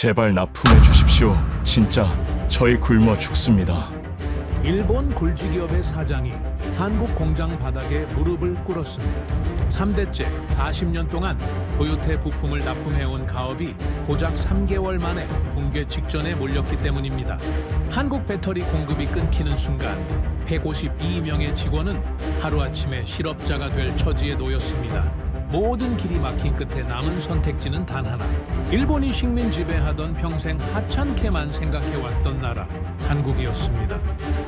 제발 납품해 주십시오. 진짜 저희 굶어 죽습니다. 일본 굴지기업의 사장이 한국 공장 바닥에 무릎을 꿇었습니다. 3대째 40년 동안 도요태 부품을 납품해온 가업이 고작 3개월 만에 붕괴 직전에 몰렸기 때문입니다. 한국 배터리 공급이 끊기는 순간 152명의 직원은 하루아침에 실업자가 될 처지에 놓였습니다. 모든 길이 막힌 끝에 남은 선택지는 단 하나. 일본이 식민 지배하던 평생 하찮게만 생각해왔던 나라, 한국이었습니다.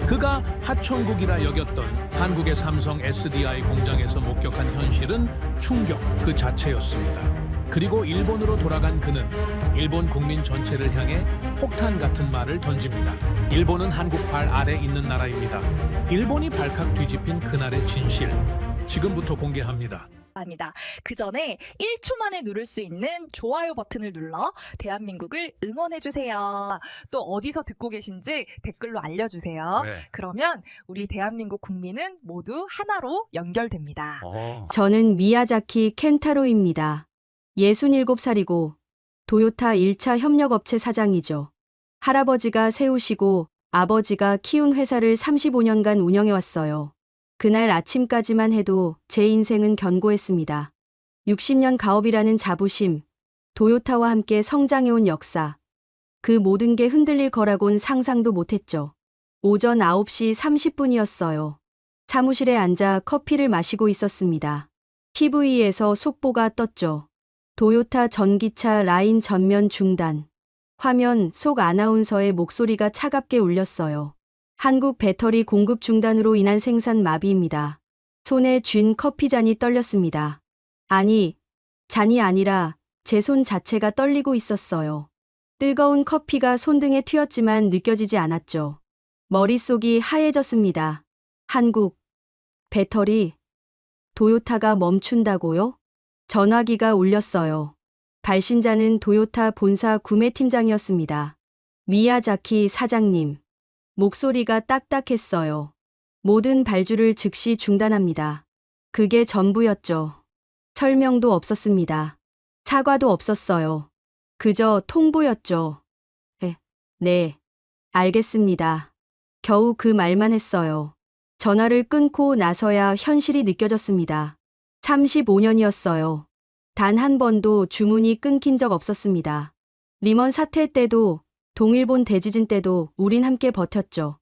그가 하천국이라 여겼던 한국의 삼성 SDI 공장에서 목격한 현실은 충격 그 자체였습니다. 그리고 일본으로 돌아간 그는 일본 국민 전체를 향해 폭탄 같은 말을 던집니다. 일본은 한국 발 아래 있는 나라입니다. 일본이 발칵 뒤집힌 그날의 진실, 지금부터 공개합니다. 합니다. 그 전에 1초 만에 누를 수 있는 좋아요 버튼을 눌러 대한민국을 응원해주세요. 또 어디서 듣고 계신지 댓글로 알려주세요. 네. 그러면 우리 대한민국 국민은 모두 하나로 연결됩니다. 저는 미야자키 켄타로입니다. 67살이고 도요타 1차 협력업체 사장이죠. 할아버지가 세우시고 아버지가 키운 회사를 35년간 운영해왔어요. 그날 아침까지만 해도 제 인생은 견고했습니다. 60년 가업이라는 자부심, 도요타와 함께 성장해온 역사, 그 모든 게 흔들릴 거라곤 상상도 못했죠. 오전 9시 30분이었어요. 사무실에 앉아 커피를 마시고 있었습니다. TV에서 속보가 떴죠. 도요타 전기차 라인 전면 중단. 화면 속 아나운서의 목소리가 차갑게 울렸어요. 한국 배터리 공급 중단으로 인한 생산 마비입니다. 손에 쥔 커피잔이 떨렸습니다. 아니, 잔이 아니라 제 손 자체가 떨리고 있었어요. 뜨거운 커피가 손등에 튀었지만 느껴지지 않았죠. 머릿속이 하얘졌습니다. 한국 배터리 도요타가 멈춘다고요? 전화기가 울렸어요. 발신자는 도요타 본사 구매팀장이었습니다. 미야자키 사장님. 목소리가 딱딱했어요. 모든 발주를 즉시 중단합니다. 그게 전부였죠. 설명도 없었습니다. 사과도 없었어요. 그저 통보였죠. 네, 알겠습니다. 겨우 그 말만 했어요. 전화를 끊고 나서야 현실이 느껴졌습니다. 35년이었어요. 단 한 번도 주문이 끊긴 적 없었습니다. 리먼 사태 때도 동일본 대지진 때도 우린 함께 버텼죠.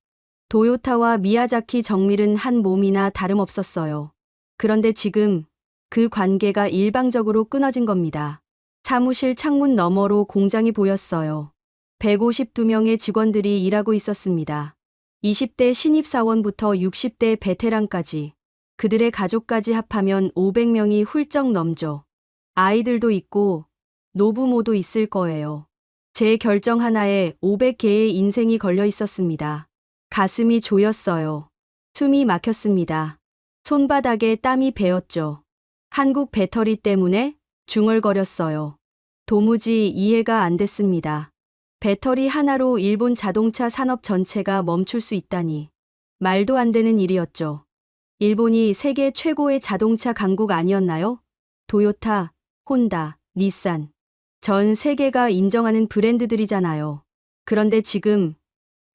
도요타와 미야자키 정밀은 한 몸이나 다름없었어요. 그런데 지금 그 관계가 일방적으로 끊어진 겁니다. 사무실 창문 너머로 공장이 보였어요. 152명의 직원들이 일하고 있었습니다. 20대 신입사원부터 60대 베테랑까지, 그들의 가족까지 합하면 500명이 훌쩍 넘죠. 아이들도 있고 노부모도 있을 거예요. 제 결정 하나에 500개의 인생이 걸려 있었습니다. 가슴이 조였어요. 숨이 막혔습니다. 손바닥에 땀이 배었죠. 한국 배터리 때문에 중얼거렸어요. 도무지 이해가 안 됐습니다. 배터리 하나로 일본 자동차 산업 전체가 멈출 수 있다니. 말도 안 되는 일이었죠. 일본이 세계 최고의 자동차 강국 아니었나요? 도요타, 혼다, 닛산. 전 세계가 인정하는 브랜드들이잖아요. 그런데 지금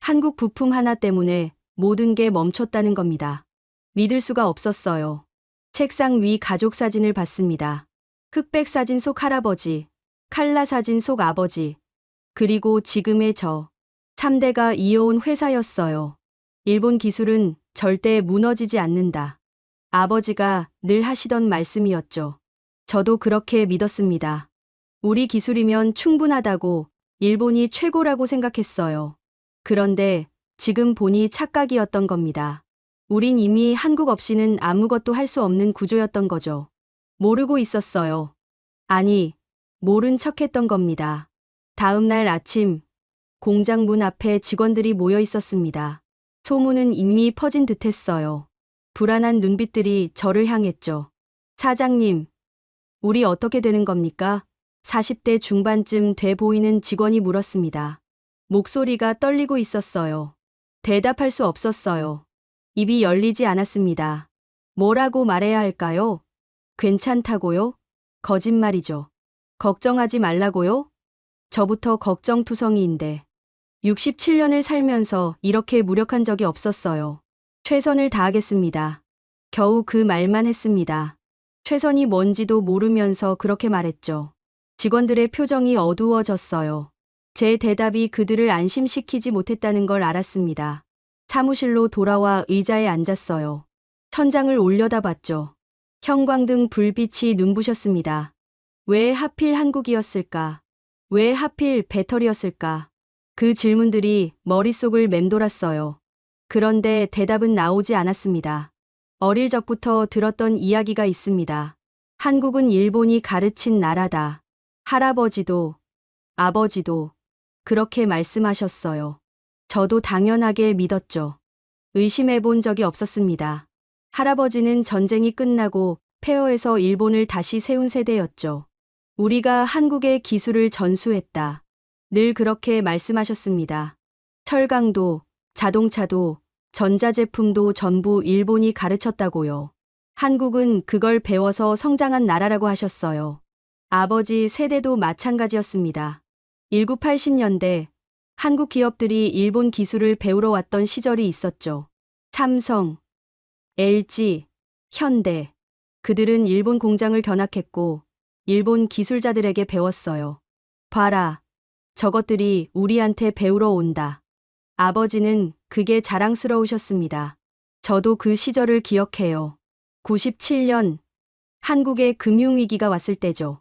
한국 부품 하나 때문에 모든 게 멈췄다는 겁니다. 믿을 수가 없었어요. 책상 위 가족 사진을 봤습니다. 흑백 사진 속 할아버지, 칼라 사진 속 아버지, 그리고 지금의 저. 3대가 이어온 회사였어요. 일본 기술은 절대 무너지지 않는다. 아버지가 늘 하시던 말씀이었죠. 저도 그렇게 믿었습니다. 우리 기술이면 충분하다고, 일본이 최고라고 생각했어요. 그런데 지금 보니 착각이었던 겁니다. 우린 이미 한국 없이는 아무것도 할 수 없는 구조였던 거죠. 모르고 있었어요. 아니, 모른 척했던 겁니다. 다음 날 아침, 공장 문 앞에 직원들이 모여 있었습니다. 소문은 이미 퍼진 듯했어요. 불안한 눈빛들이 저를 향했죠. 사장님, 우리 어떻게 되는 겁니까? 40대 중반쯤 돼 보이는 직원이 물었습니다. 목소리가 떨리고 있었어요. 대답할 수 없었어요. 입이 열리지 않았습니다. 뭐라고 말해야 할까요? 괜찮다고요? 거짓말이죠. 걱정하지 말라고요? 저부터 걱정투성이인데 67년을 살면서 이렇게 무력한 적이 없었어요. 최선을 다하겠습니다. 겨우 그 말만 했습니다. 최선이 뭔지도 모르면서 그렇게 말했죠. 직원들의 표정이 어두워졌어요. 제 대답이 그들을 안심시키지 못했다는 걸 알았습니다. 사무실로 돌아와 의자에 앉았어요. 천장을 올려다봤죠. 형광등 불빛이 눈부셨습니다. 왜 하필 한국이었을까? 왜 하필 배터리였을까? 그 질문들이 머릿속을 맴돌았어요. 그런데 대답은 나오지 않았습니다. 어릴 적부터 들었던 이야기가 있습니다. 한국은 일본이 가르친 나라다. 할아버지도, 아버지도 그렇게 말씀하셨어요. 저도 당연하게 믿었죠. 의심해 본 적이 없었습니다. 할아버지는 전쟁이 끝나고 폐허에서 일본을 다시 세운 세대였죠. 우리가 한국의 기술을 전수했다. 늘 그렇게 말씀하셨습니다. 철강도, 자동차도, 전자제품도 전부 일본이 가르쳤다고요. 한국은 그걸 배워서 성장한 나라라고 하셨어요. 아버지 세대도 마찬가지였습니다. 1980년대 한국 기업들이 일본 기술을 배우러 왔던 시절이 있었죠. 삼성, LG, 현대. 그들은 일본 공장을 견학했고 일본 기술자들에게 배웠어요. 봐라. 저것들이 우리한테 배우러 온다. 아버지는 그게 자랑스러우셨습니다. 저도 그 시절을 기억해요. 97년 한국에 금융위기가 왔을 때죠.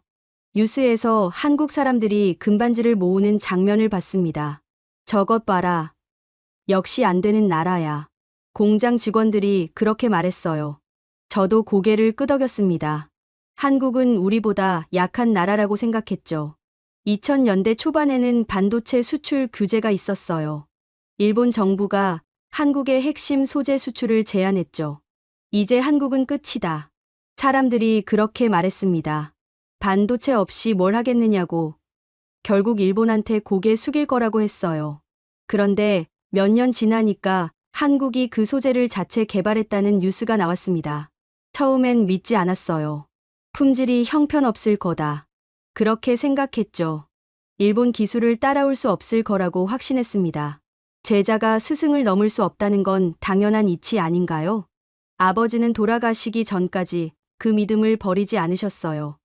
뉴스에서 한국 사람들이 금반지를 모으는 장면을 봤습니다. 저것 봐라. 역시 안 되는 나라야. 공장 직원들이 그렇게 말했어요. 저도 고개를 끄덕였습니다. 한국은 우리보다 약한 나라라고 생각했죠. 2000년대 초반에는 반도체 수출 규제가 있었어요. 일본 정부가 한국의 핵심 소재 수출을 제한했죠. 이제 한국은 끝이다. 사람들이 그렇게 말했습니다. 반도체 없이 뭘 하겠느냐고. 결국 일본한테 고개 숙일 거라고 했어요. 그런데 몇 년 지나니까 한국이 그 소재를 자체 개발했다는 뉴스가 나왔습니다. 처음엔 믿지 않았어요. 품질이 형편없을 거다. 그렇게 생각했죠. 일본 기술을 따라올 수 없을 거라고 확신했습니다. 제자가 스승을 넘을 수 없다는 건 당연한 이치 아닌가요? 아버지는 돌아가시기 전까지 그 믿음을 버리지 않으셨어요.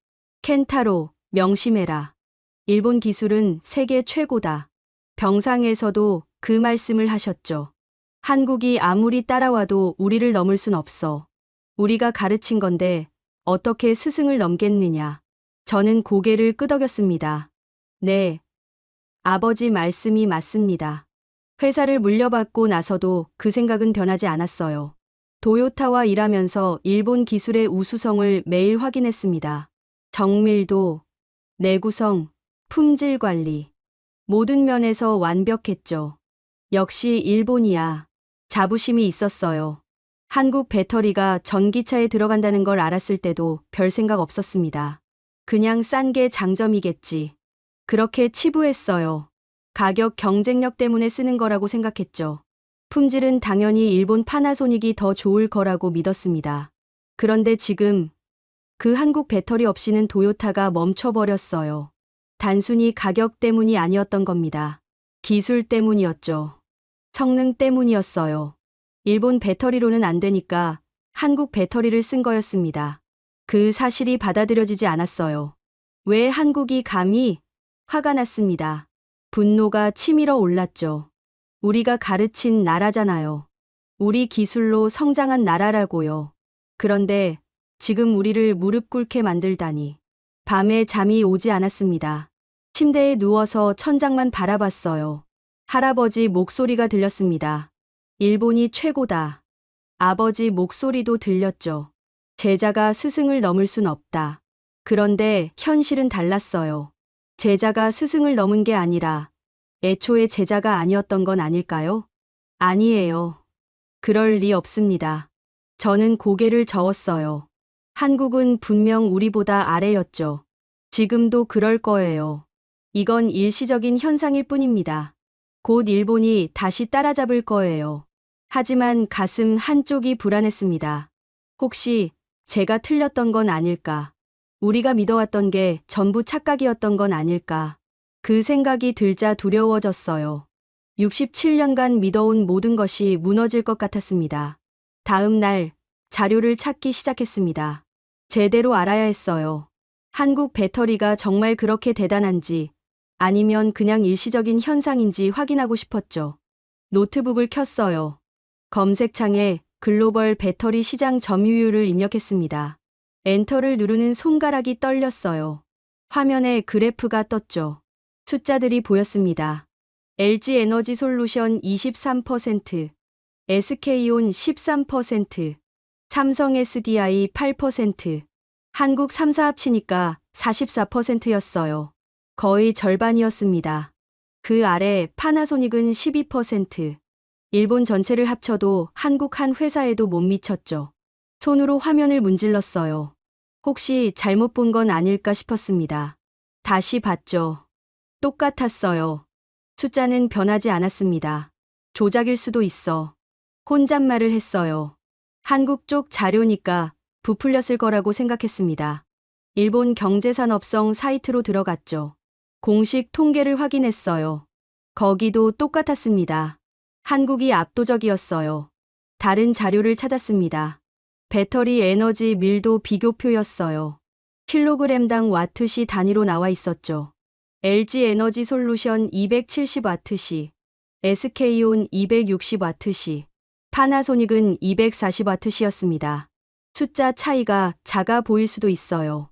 켄타로, 명심해라. 일본 기술은 세계 최고다. 병상에서도 그 말씀을 하셨죠. 한국이 아무리 따라와도 우리를 넘을 순 없어. 우리가 가르친 건데 어떻게 스승을 넘겠느냐. 저는 고개를 끄덕였습니다. 네. 아버지 말씀이 맞습니다. 회사를 물려받고 나서도 그 생각은 변하지 않았어요. 도요타와 일하면서 일본 기술의 우수성을 매일 확인했습니다. 정밀도, 내구성, 품질 관리. 모든 면에서 완벽했죠. 역시 일본이야. 자부심이 있었어요. 한국 배터리가 전기차에 들어간다는 걸 알았을 때도 별 생각 없었습니다. 그냥 싼 게 장점이겠지. 그렇게 치부했어요. 가격 경쟁력 때문에 쓰는 거라고 생각했죠. 품질은 당연히 일본 파나소닉이 더 좋을 거라고 믿었습니다. 그런데 지금 그 한국 배터리 없이는 도요타가 멈춰버렸어요. 단순히 가격 때문이 아니었던 겁니다. 기술 때문이었죠. 성능 때문이었어요. 일본 배터리로는 안 되니까 한국 배터리를 쓴 거였습니다. 그 사실이 받아들여지지 않았어요. 왜 한국이 감히? 화가 났습니다. 분노가 치밀어 올랐죠. 우리가 가르친 나라잖아요. 우리 기술로 성장한 나라라고요. 그런데 지금 우리를 무릎 꿇게 만들다니. 밤에 잠이 오지 않았습니다. 침대에 누워서 천장만 바라봤어요. 할아버지 목소리가 들렸습니다. 일본이 최고다. 아버지 목소리도 들렸죠. 제자가 스승을 넘을 순 없다. 그런데 현실은 달랐어요. 제자가 스승을 넘은 게 아니라 애초에 제자가 아니었던 건 아닐까요? 아니에요. 그럴 리 없습니다. 저는 고개를 저었어요. 한국은 분명 우리보다 아래였죠. 지금도 그럴 거예요. 이건 일시적인 현상일 뿐입니다. 곧 일본이 다시 따라잡을 거예요. 하지만 가슴 한쪽이 불안했습니다. 혹시 제가 틀렸던 건 아닐까? 우리가 믿어왔던 게 전부 착각이었던 건 아닐까? 그 생각이 들자 두려워졌어요. 67년간 믿어온 모든 것이 무너질 것 같았습니다. 다음 날 자료를 찾기 시작했습니다. 제대로 알아야 했어요. 한국 배터리가 정말 그렇게 대단한지 아니면 그냥 일시적인 현상인지 확인하고 싶었죠. 노트북을 켰어요. 검색창에 글로벌 배터리 시장 점유율을 입력했습니다. 엔터를 누르는 손가락이 떨렸어요. 화면에 그래프가 떴죠. 숫자들이 보였습니다. LG 에너지 솔루션 23%, SK온 13%, 삼성 SDI 8%, 한국 3사 합치니까 44%였어요. 거의 절반이었습니다. 그 아래 파나소닉은 12%, 일본 전체를 합쳐도 한국 한 회사에도 못 미쳤죠. 손으로 화면을 문질렀어요. 혹시 잘못 본 건 아닐까 싶었습니다. 다시 봤죠. 똑같았어요. 숫자는 변하지 않았습니다. 조작일 수도 있어. 혼잣말을 했어요. 한국 쪽 자료니까 부풀렸을 거라고 생각했습니다. 일본 경제산업성 사이트로 들어갔죠. 공식 통계를 확인했어요. 거기도 똑같았습니다. 한국이 압도적이었어요. 다른 자료를 찾았습니다. 배터리 에너지 밀도 비교표였어요. 킬로그램당 와트시 단위로 나와 있었죠. LG 에너지 솔루션 270와트시, SK온 260와트시, 파나소닉은 240와트시였습니다. 숫자 차이가 작아 보일 수도 있어요.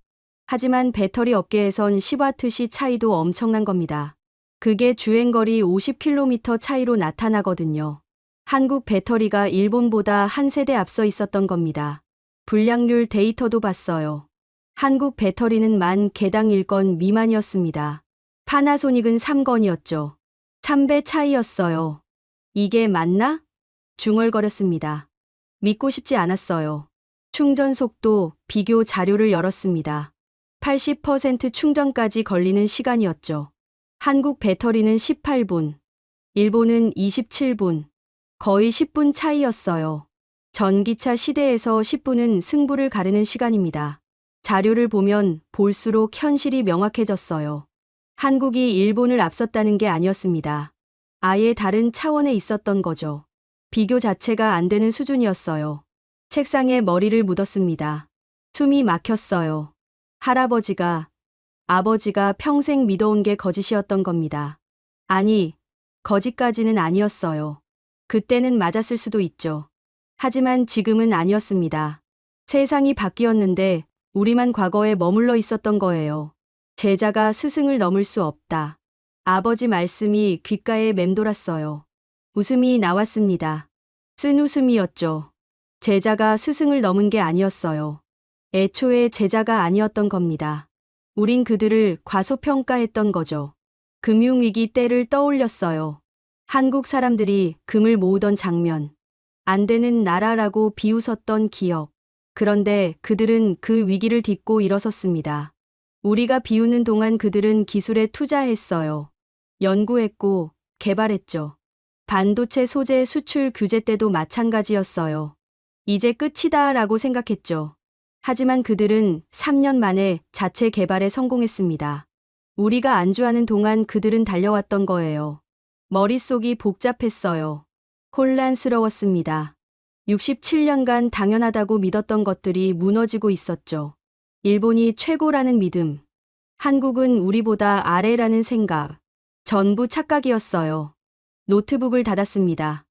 하지만 배터리 업계에선 10와트시 차이도 엄청난 겁니다. 그게 주행거리 50km 차이로 나타나거든요. 한국 배터리가 일본보다 한 세대 앞서 있었던 겁니다. 불량률 데이터도 봤어요. 한국 배터리는 만 개당 1건 미만이었습니다. 파나소닉은 3건이었죠. 3배 차이였어요. 이게 맞나? 중얼거렸습니다. 믿고 싶지 않았어요. 충전 속도 비교 자료를 열었습니다. 80% 충전까지 걸리는 시간이었죠. 한국 배터리는 18분, 일본은 27분, 거의 10분 차이였어요. 전기차 시대에서 10분은 승부를 가르는 시간입니다. 자료를 보면 볼수록 현실이 명확해졌어요. 한국이 일본을 앞섰다는 게 아니었습니다. 아예 다른 차원에 있었던 거죠. 비교 자체가 안 되는 수준이었어요. 책상에 머리를 묻었습니다. 숨이 막혔어요. 아버지가 평생 믿어온 게 거짓이었던 겁니다. 아니, 거짓까지는 아니었어요. 그때는 맞았을 수도 있죠. 하지만 지금은 아니었습니다. 세상이 바뀌었는데 우리만 과거에 머물러 있었던 거예요. 제자가 스승을 넘을 수 없다. 아버지 말씀이 귓가에 맴돌았어요. 웃음이 나왔습니다. 쓴 웃음이었죠. 제자가 스승을 넘은 게 아니었어요. 애초에 제자가 아니었던 겁니다. 우린 그들을 과소평가했던 거죠. 금융위기 때를 떠올렸어요. 한국 사람들이 금을 모으던 장면. 안 되는 나라라고 비웃었던 기억. 그런데 그들은 그 위기를 딛고 일어섰습니다. 우리가 비우는 동안 그들은 기술에 투자했어요. 연구했고 개발했죠. 반도체 소재 수출 규제 때도 마찬가지였어요. 이제 끝이다 라고 생각했죠. 하지만 그들은 3년 만에 자체 개발에 성공했습니다. 우리가 안주하는 동안 그들은 달려왔던 거예요. 머릿속이 복잡했어요. 혼란스러웠습니다. 67년간 당연하다고 믿었던 것들이 무너지고 있었죠. 일본이 최고라는 믿음, 한국은 우리보다 아래라는 생각, 전부 착각이었어요. 노트북을 닫았습니다.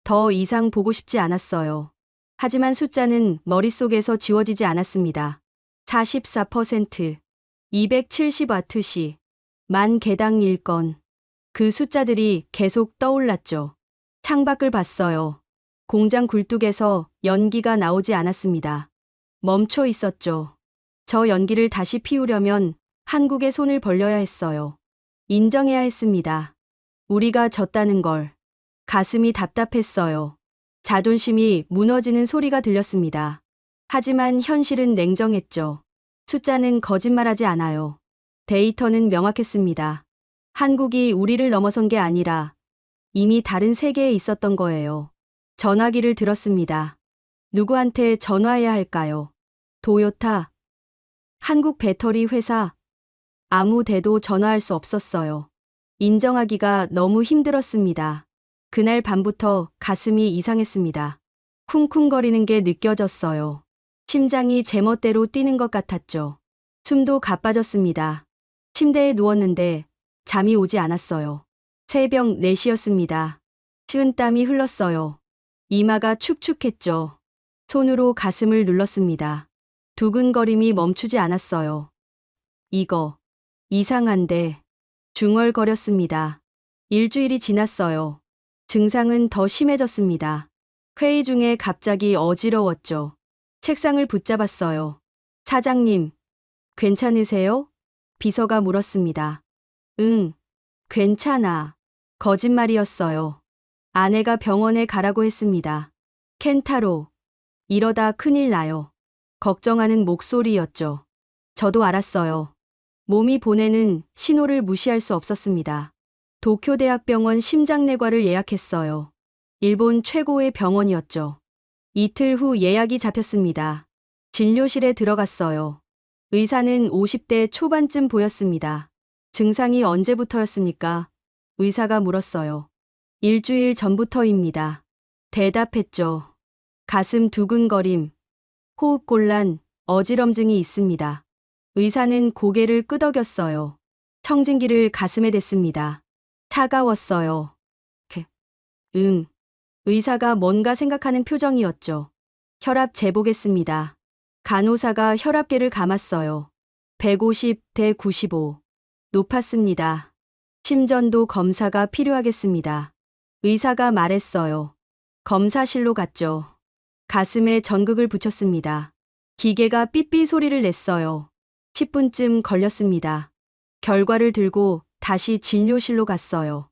더 이상 보고 싶지 않았어요. 하지만 숫자는 머릿속에서 지워지지 않았습니다. 44%, 270와트시, 만 개당 1건. 그 숫자들이 계속 떠올랐죠. 창밖을 봤어요. 공장 굴뚝에서 연기가 나오지 않았습니다. 멈춰 있었죠. 저 연기를 다시 피우려면 한국의 손을 벌려야 했어요. 인정해야 했습니다. 우리가 졌다는 걸. 가슴이 답답했어요. 자존심이 무너지는 소리가 들렸습니다. 하지만 현실은 냉정했죠. 숫자는 거짓말하지 않아요. 데이터는 명확했습니다. 한국이 우리를 넘어선 게 아니라 이미 다른 세계에 있었던 거예요. 전화기를 들었습니다. 누구한테 전화해야 할까요? 도요타, 한국 배터리 회사, 아무 데도 전화할 수 없었어요. 인정하기가 너무 힘들었습니다. 그날 밤부터 가슴이 이상했습니다. 쿵쿵거리는 게 느껴졌어요. 심장이 제멋대로 뛰는 것 같았죠. 숨도 가빠졌습니다. 침대에 누웠는데 잠이 오지 않았어요. 새벽 4시였습니다. 식은땀이 흘렀어요. 이마가 축축했죠. 손으로 가슴을 눌렀습니다. 두근거림이 멈추지 않았어요. 이거 이상한데 중얼거렸습니다. 일주일이 지났어요. 증상은 더 심해졌습니다. 회의 중에 갑자기 어지러웠죠. 책상을 붙잡았어요. 사장님, 괜찮으세요? 비서가 물었습니다. 응, 괜찮아. 거짓말이었어요. 아내가 병원에 가라고 했습니다. 켄타로, 이러다 큰일 나요. 걱정하는 목소리였죠. 저도 알았어요. 몸이 보내는 신호를 무시할 수 없었습니다. 도쿄대학병원 심장내과를 예약했어요. 일본 최고의 병원이었죠. 이틀 후 예약이 잡혔습니다. 진료실에 들어갔어요. 의사는 50대 초반쯤 보였습니다. 증상이 언제부터였습니까? 의사가 물었어요. 일주일 전부터입니다. 대답했죠. 가슴 두근거림, 호흡곤란, 어지럼증이 있습니다. 의사는 고개를 끄덕였어요. 청진기를 가슴에 댔습니다. 차가웠어요. 의사가 뭔가 생각하는 표정이었죠. 혈압 재보겠습니다. 간호사가 혈압계를 감았어요. 150대 95. 높았습니다. 심전도 검사가 필요하겠습니다. 의사가 말했어요. 검사실로 갔죠. 가슴에 전극을 붙였습니다. 기계가 삐삐 소리를 냈어요. 10분쯤 걸렸습니다. 결과를 들고 다시 진료실로 갔어요.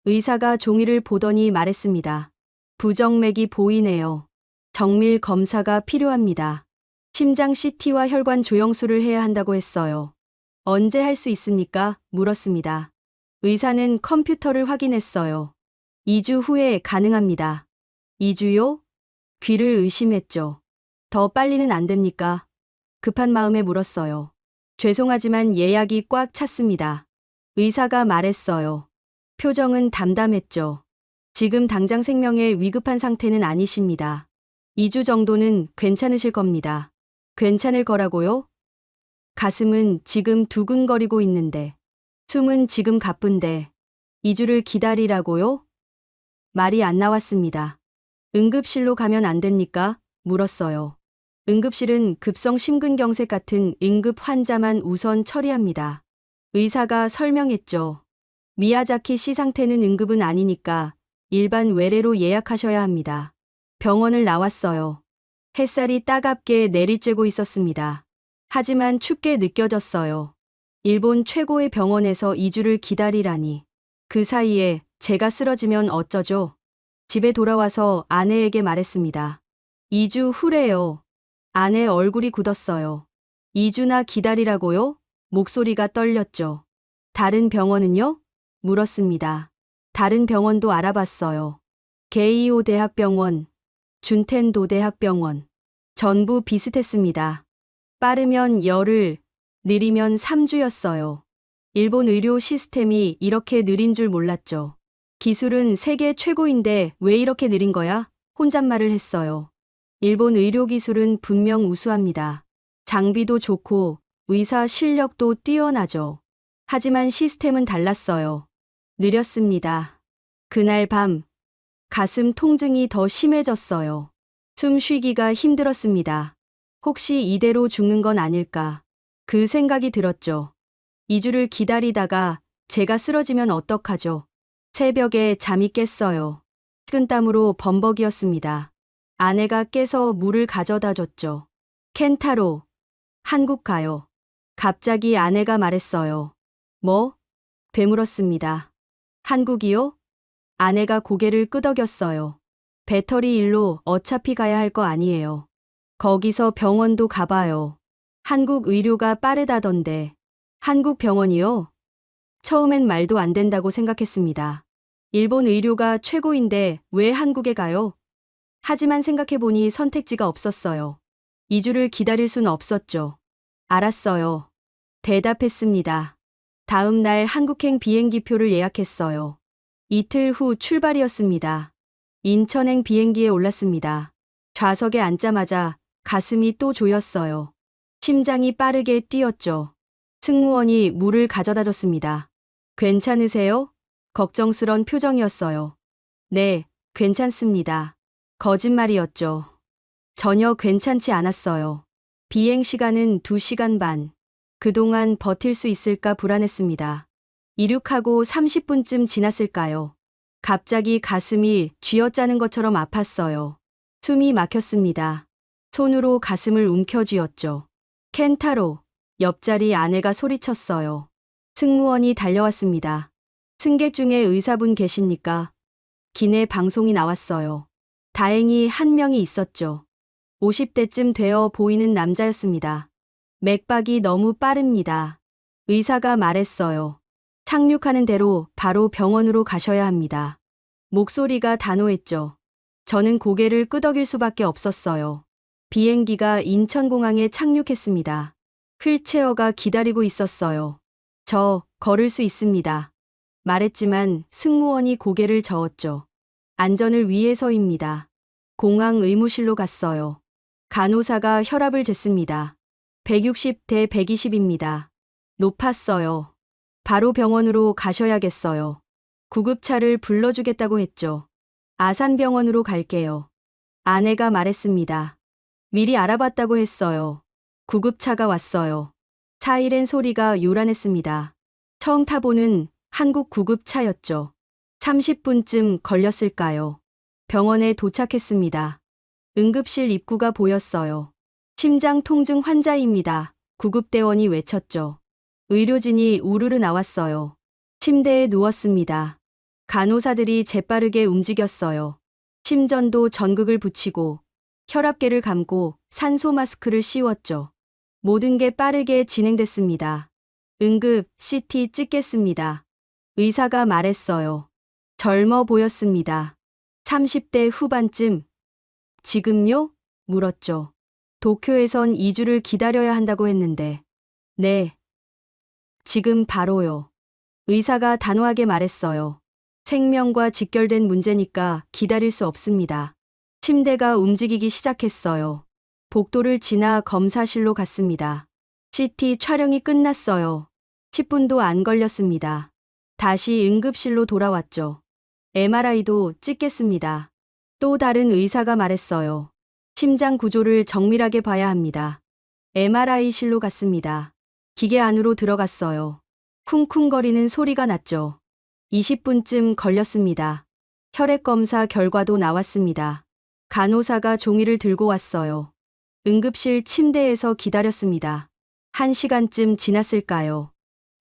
의사가 종이를 보더니 말했습니다. 부정맥이 보이네요. 정밀 검사가 필요합니다. 심장 CT와 혈관 조영술을 해야 한다고 했어요. 언제 할 수 있습니까? 물었습니다. 의사는 컴퓨터를 확인했어요. 2주 후에 가능합니다. 2주요? 귀를 의심했죠. 더 빨리는 안 됩니까? 급한 마음에 물었어요. 죄송하지만 예약이 꽉 찼습니다. 의사가 말했어요. 표정은 담담했죠. 지금 당장 생명에 위급한 상태는 아니십니다. 2주 정도는 괜찮으실 겁니다. 괜찮을 거라고요? 가슴은 지금 두근거리고 있는데, 숨은 지금 가쁜데, 2주를 기다리라고요? 말이 안 나왔습니다. 응급실로 가면 안 됩니까? 물었어요. 응급실은 급성 심근경색 같은 응급 환자만 우선 처리합니다. 의사가 설명했죠. 미야자키 씨 상태는 응급은 아니니까 일반 외래로 예약하셔야 합니다. 병원을 나왔어요. 햇살이 따갑게 내리쬐고 있었습니다. 하지만 춥게 느껴졌어요. 일본 최고의 병원에서 2주를 기다리라니. 그 사이에 제가 쓰러지면 어쩌죠? 집에 돌아와서 아내에게 말했습니다. 2주 후래요. 아내 얼굴이 굳었어요. 2주나 기다리라고요? 목소리가 떨렸죠. 다른 병원은요? 물었습니다. 다른 병원도 알아봤어요. 게이오 대학병원, 준텐도 대학병원. 전부 비슷했습니다. 빠르면 열흘, 느리면 3주였어요. 일본 의료 시스템이 이렇게 느린 줄 몰랐죠. 기술은 세계 최고인데 왜 이렇게 느린 거야? 혼잣말을 했어요. 일본 의료 기술은 분명 우수합니다. 장비도 좋고 의사 실력도 뛰어나죠. 하지만 시스템은 달랐어요. 느렸습니다. 그날 밤 가슴 통증이 더 심해졌어요. 숨 쉬기가 힘들었습니다. 혹시 이대로 죽는 건 아닐까? 그 생각이 들었죠. 2주를 기다리다가 제가 쓰러지면 어떡하죠? 새벽에 잠이 깼어요. 식은땀으로 범벅이었습니다. 아내가 깨서 물을 가져다 줬죠. 켄타로, 한국 가요. 갑자기 아내가 말했어요. 뭐? 되물었습니다. 한국이요? 아내가 고개를 끄덕였어요. 배터리 일로 어차피 가야 할 거 아니에요. 거기서 병원도 가봐요. 한국 의료가 빠르다던데. 한국 병원이요? 처음엔 말도 안 된다고 생각했습니다. 일본 의료가 최고인데 왜 한국에 가요? 하지만 생각해보니 선택지가 없었어요. 2주를 기다릴 순 없었죠. 알았어요. 대답했습니다. 다음 날 한국행 비행기표를 예약했어요. 이틀 후 출발이었습니다. 인천행 비행기에 올랐습니다. 좌석에 앉자마자 가슴이 또 조였어요. 심장이 빠르게 뛰었죠. 승무원이 물을 가져다 줬습니다. 괜찮으세요? 걱정스런 표정이었어요. 네, 괜찮습니다. 거짓말이었죠. 전혀 괜찮지 않았어요. 비행 시간은 2시간 반. 그동안 버틸 수 있을까 불안했습니다. 이륙하고 30분쯤 지났을까요? 갑자기 가슴이 쥐어짜는 것처럼 아팠어요. 숨이 막혔습니다. 손으로 가슴을 움켜쥐었죠. 켄타로, 옆자리 아내가 소리쳤어요. 승무원이 달려왔습니다. 승객 중에 의사분 계십니까? 기내 방송이 나왔어요. 다행히 한 명이 있었죠. 50대쯤 되어 보이는 남자였습니다. 맥박이 너무 빠릅니다. 의사가 말했어요. 착륙하는 대로 바로 병원으로 가셔야 합니다. 목소리가 단호했죠. 저는 고개를 끄덕일 수밖에 없었어요. 비행기가 인천공항에 착륙했습니다. 휠체어가 기다리고 있었어요. 저 걸을 수 있습니다. 말했지만 승무원이 고개를 저었죠. 안전을 위해서입니다. 공항 의무실로 갔어요. 간호사가 혈압을 쟀습니다. 160대 120입니다. 높았어요. 바로 병원으로 가셔야겠어요. 구급차를 불러주겠다고 했죠. 아산병원으로 갈게요. 아내가 말했습니다. 미리 알아봤다고 했어요. 구급차가 왔어요. 사이렌 소리가 요란했습니다. 처음 타보는 한국 구급차였죠. 30분쯤 걸렸을까요? 병원에 도착했습니다. 응급실 입구가 보였어요. 심장 통증 환자입니다. 구급대원이 외쳤죠. 의료진이 우르르 나왔어요. 침대에 누웠습니다. 간호사들이 재빠르게 움직였어요. 심전도 전극을 붙이고 혈압계를 감고 산소 마스크를 씌웠죠. 모든 게 빠르게 진행됐습니다. 응급 CT 찍겠습니다. 의사가 말했어요. 젊어 보였습니다. 30대 후반쯤. 지금요? 물었죠. 도쿄에선 2주를 기다려야 한다고 했는데. 네. 지금 바로요. 의사가 단호하게 말했어요. 생명과 직결된 문제니까 기다릴 수 없습니다. 침대가 움직이기 시작했어요. 복도를 지나 검사실로 갔습니다. CT 촬영이 끝났어요. 10분도 안 걸렸습니다. 다시 응급실로 돌아왔죠. MRI도 찍겠습니다. 또 다른 의사가 말했어요. 심장 구조를 정밀하게 봐야 합니다. MRI실로 갔습니다. 기계 안으로 들어갔어요. 쿵쿵거리는 소리가 났죠. 20분쯤 걸렸습니다. 혈액검사 결과도 나왔습니다. 간호사가 종이를 들고 왔어요. 응급실 침대에서 기다렸습니다. 1시간쯤 지났을까요?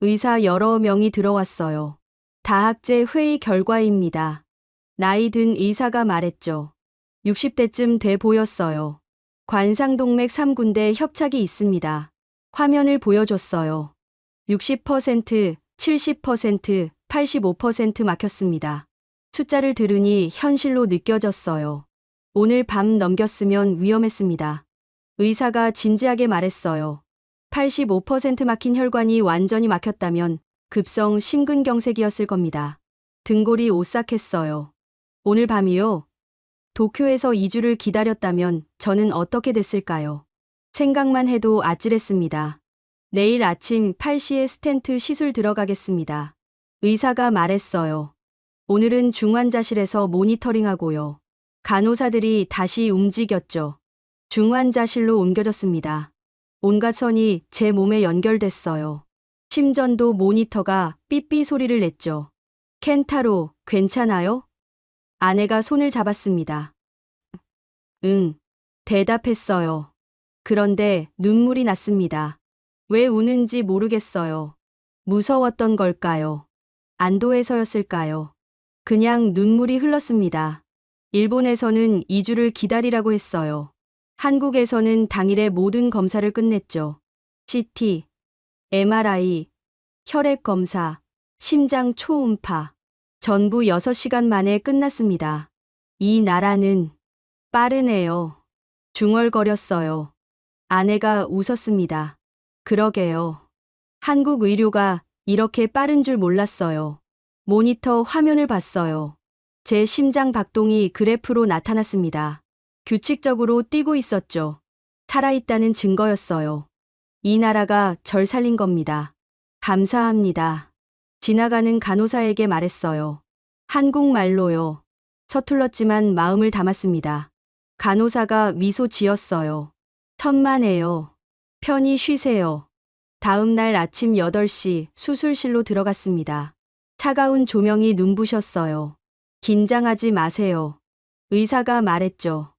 의사 여러 명이 들어왔어요. 다학제 회의 결과입니다. 나이 든 의사가 말했죠. 60대쯤 돼 보였어요. 관상동맥 3군데 협착이 있습니다. 화면을 보여줬어요. 60%, 70%, 85% 막혔습니다. 숫자를 들으니 현실로 느껴졌어요. 오늘 밤 넘겼으면 위험했습니다. 의사가 진지하게 말했어요. 85% 막힌 혈관이 완전히 막혔다면 급성 심근경색이었을 겁니다. 등골이 오싹했어요. 오늘 밤이요? 도쿄에서 2주를 기다렸다면 저는 어떻게 됐을까요? 생각만 해도 아찔했습니다. 내일 아침 8시에 스텐트 시술 들어가겠습니다. 의사가 말했어요. 오늘은 중환자실에서 모니터링하고요. 간호사들이 다시 움직였죠. 중환자실로 옮겨졌습니다. 온갖 선이 제 몸에 연결됐어요. 심전도 모니터가 삐삐 소리를 냈죠. 켄타로, 괜찮아요? 아내가 손을 잡았습니다. 응, 대답했어요. 그런데 눈물이 났습니다. 왜 우는지 모르겠어요. 무서웠던 걸까요? 안도해서였을까요? 그냥 눈물이 흘렀습니다. 일본에서는 2주를 기다리라고 했어요. 한국에서는 당일에 모든 검사를 끝냈죠. CT, MRI, 혈액 검사, 심장 초음파. 전부 6시간 만에 끝났습니다. 이 나라는 빠르네요. 중얼거렸어요. 아내가 웃었습니다. 그러게요. 한국 의료가 이렇게 빠른 줄 몰랐어요. 모니터 화면을 봤어요. 제 심장 박동이 그래프로 나타났습니다. 규칙적으로 뛰고 있었죠. 살아있다는 증거였어요. 이 나라가 절 살린 겁니다. 감사합니다. 지나가는 간호사에게 말했어요. 한국말로요. 서툴렀지만 마음을 담았습니다. 간호사가 미소 지었어요. 천만에요. 편히 쉬세요. 다음 날 아침 8시 수술실로 들어갔습니다. 차가운 조명이 눈부셨어요. 긴장하지 마세요. 의사가 말했죠.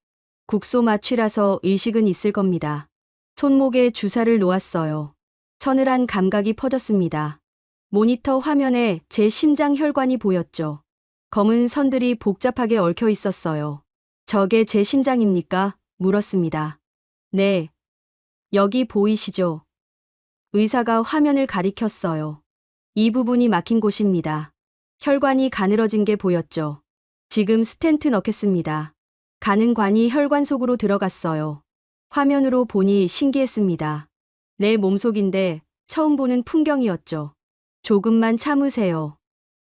국소 마취라서 의식은 있을 겁니다. 손목에 주사를 놓았어요. 서늘한 감각이 퍼졌습니다. 모니터 화면에 제 심장 혈관이 보였죠. 검은 선들이 복잡하게 얽혀 있었어요. 저게 제 심장입니까? 물었습니다. 네. 여기 보이시죠? 의사가 화면을 가리켰어요. 이 부분이 막힌 곳입니다. 혈관이 가늘어진 게 보였죠. 지금 스텐트 넣겠습니다. 가는 관이 혈관 속으로 들어갔어요. 화면으로 보니 신기했습니다. 내 몸속인데 처음 보는 풍경이었죠. 조금만 참으세요.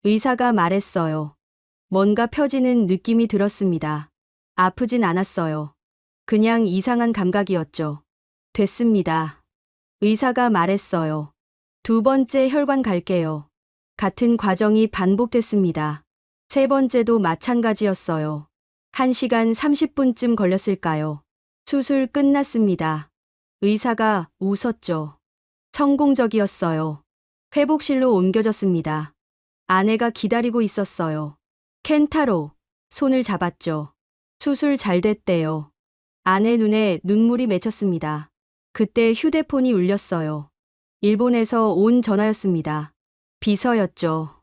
의사가 말했어요. 뭔가 펴지는 느낌이 들었습니다. 아프진 않았어요. 그냥 이상한 감각이었죠. 됐습니다. 의사가 말했어요. 두 번째 혈관 갈게요. 같은 과정이 반복됐습니다. 세 번째도 마찬가지였어요. 1시간 30분쯤 걸렸을까요? 수술 끝났습니다. 의사가 웃었죠. 성공적이었어요. 회복실로 옮겨졌습니다. 아내가 기다리고 있었어요. 켄타로, 손을 잡았죠. 수술 잘 됐대요. 아내 눈에 눈물이 맺혔습니다. 그때 휴대폰이 울렸어요. 일본에서 온 전화였습니다. 비서였죠.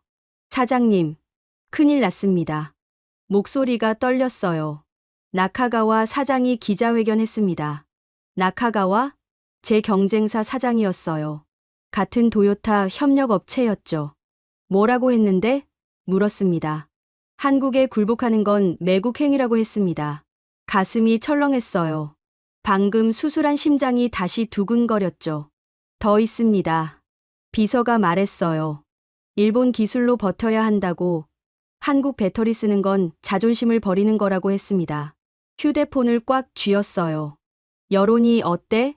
사장님, 큰일 났습니다. 목소리가 떨렸어요. 나카가와 사장이 기자회견했습니다. 나카가와 제 경쟁사 사장이었어요. 같은 도요타 협력업체였죠. 뭐라고 했는데? 물었습니다. 한국에 굴복하는 건 매국행위라고 했습니다. 가슴이 철렁했어요. 방금 수술한 심장이 다시 두근거렸죠. 더 있습니다. 비서가 말했어요. 일본 기술로 버텨야 한다고. 한국 배터리 쓰는 건 자존심을 버리는 거라고 했습니다. 휴대폰을 꽉 쥐었어요. 여론이 어때?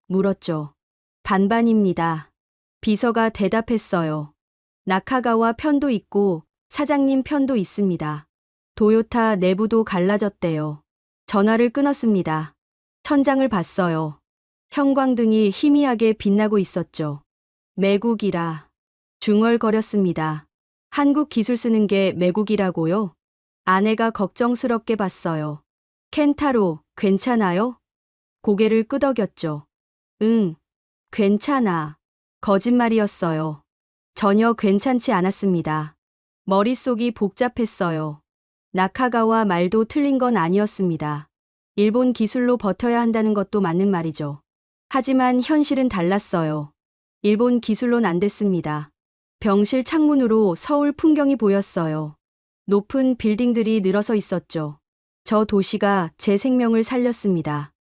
물었죠. 반반입니다. 비서가 대답했어요. 나카가와 편도 있고 사장님 편도 있습니다. 도요타 내부도 갈라졌대요. 전화를 끊었습니다. 천장을 봤어요. 형광등이 희미하게 빛나고 있었죠. 매국이라. 중얼거렸습니다. 한국 기술 쓰는 게 매국이라고요? 아내가 걱정스럽게 봤어요. 켄타로, 괜찮아요? 고개를 끄덕였죠. 응, 괜찮아. 거짓말이었어요. 전혀 괜찮지 않았습니다. 머릿속이 복잡했어요. 나카가와 말도 틀린 건 아니었습니다. 일본 기술로 버텨야 한다는 것도 맞는 말이죠. 하지만 현실은 달랐어요. 일본 기술론 안 됐습니다. 병실 창문으로 서울 풍경이 보였어요. 높은 빌딩들이 늘어서 있었죠. 저 도시가 제 생명을 살렸습니다.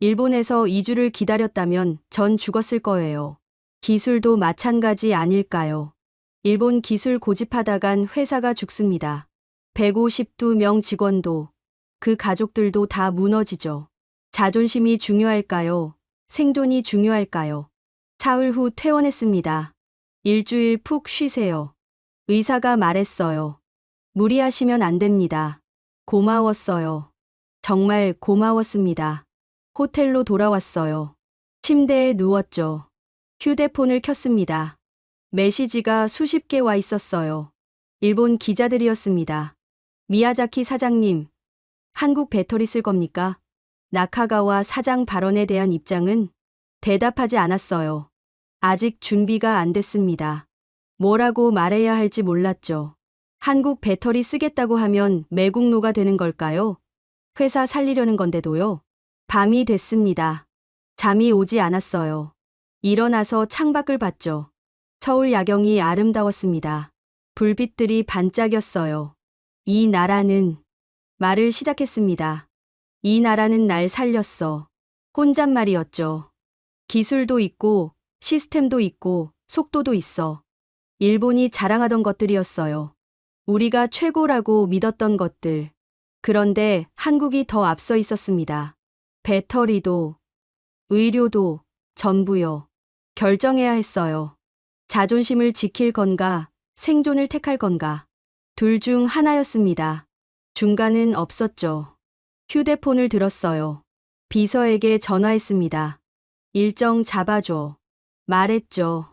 일본에서 2주를 기다렸다면 전 죽었을 거예요. 기술도 마찬가지 아닐까요? 일본 기술 고집하다간 회사가 죽습니다. 152명 직원도, 그 가족들도 다 무너지죠. 자존심이 중요할까요? 생존이 중요할까요? 사흘 후 퇴원했습니다. 일주일 푹 쉬세요. 의사가 말했어요. 무리하시면 안 됩니다. 고마웠어요. 정말 고마웠습니다. 호텔로 돌아왔어요. 침대에 누웠죠. 휴대폰을 켰습니다. 메시지가 수십 개 와 있었어요. 일본 기자들이었습니다. 미야자키 사장님, 한국 배터리 쓸 겁니까? 나카가와 사장 발언에 대한 입장은? 대답하지 않았어요. 아직 준비가 안 됐습니다. 뭐라고 말해야 할지 몰랐죠. 한국 배터리 쓰겠다고 하면 매국노가 되는 걸까요? 회사 살리려는 건데도요. 밤이 됐습니다. 잠이 오지 않았어요. 일어나서 창밖을 봤죠. 서울 야경이 아름다웠습니다. 불빛들이 반짝였어요. 이 나라는, 말을 시작했습니다. 이 나라는 날 살렸어. 혼잣말이었죠. 기술도 있고, 시스템도 있고, 속도도 있어. 일본이 자랑하던 것들이었어요. 우리가 최고라고 믿었던 것들. 그런데 한국이 더 앞서 있었습니다. 배터리도, 의료도, 전부요. 결정해야 했어요. 자존심을 지킬 건가, 생존을 택할 건가. 둘 중 하나였습니다. 중간은 없었죠. 휴대폰을 들었어요. 비서에게 전화했습니다. 일정 잡아줘. 말했죠.